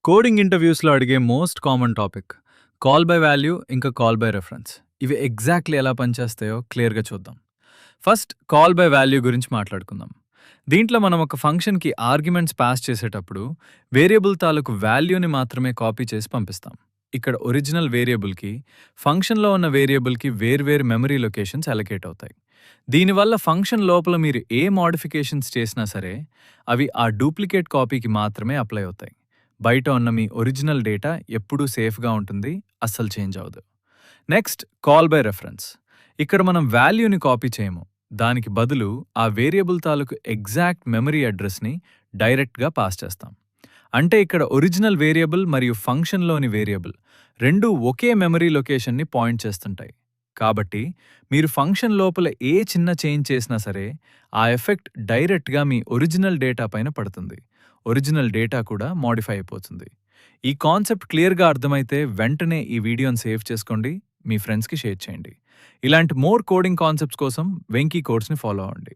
Coding ఇంటర్వ్యూస్‌లో అడిగే most common topic call by value ఇంకా call by reference. ఇవి exactly ఎలా పనిచేస్తాయో క్లియర్‌గా చూద్దాం. ఫస్ట్ కాల్ బై వాల్యూ గురించి మాట్లాడుకుందాం. దీంట్లో మనం ఒక ఫంక్షన్‌కి ఆర్గ్యుమెంట్స్ పాస్ చేసేటప్పుడు వేరియబుల్ తాలూకు వాల్యూని మాత్రమే కాపీ చేసి పంపిస్తాం. ఇక్కడ ఒరిజినల్ వేరియబుల్‌కి, ఫంక్షన్‌లో ఉన్న వేరియబుల్‌కి వేర్వేరు మెమరీ లొకేషన్స్ అలొకేట్ అవుతాయి. దీనివల్ల ఫంక్షన్ లోపల మీరు ఏ మోడిఫికేషన్స్ చేసినా సరే, అవి ఆ డూప్లికేట్ కాపీకి మాత్రమే అప్లై అవుతాయి. బయట ఉన్న మీ ఒరిజినల్ డేటా ఎప్పుడూ సేఫ్‌గా ఉంటుంది. అస్సలు చేంజ్ అవ్వదు. Next call by reference. ఇక్కడ మనం వాల్యూని కాపీ చేయము. దానికి బదులు ఆ వేరియబుల్ తాలూకు ఎగ్జాక్ట్ మెమరీ అడ్రస్‌ని డైరెక్ట్‌గా పాస్ చేస్తాం. అంటే ఇక్కడ ఒరిజినల్ వేరియబుల్ మరియు ఫంక్షన్‌లోని వేరియబుల్ రెండూ ఒకే మెమరీ లొకేషన్‌ని పాయింట్ చేస్తుంటాయి. కాబట్టి మీరు ఫంక్షన్ లోపల ఏ చిన్న చేంజ్ చేసినా సరే, ఆ ఎఫెక్ట్ డైరెక్ట్‌గా మీ ఒరిజినల్ డేటా పైన పడుతుంది. ఒరిజినల్ డేటా కూడా మోడిఫై అయిపోతుంది. ఈ కాన్సెప్ట్ క్లియర్‌గా అర్థమైతే వెంటనే ఈ వీడియోని సేవ్ చేసుకోండి, మీ ఫ్రెండ్స్‌కి షేర్ చేయండి. ఇలాంటి మోర్ కోడింగ్ కాన్సెప్ట్స్ కోసం వెంకీ కోర్స్‌ని ఫాలో అవ్వండి.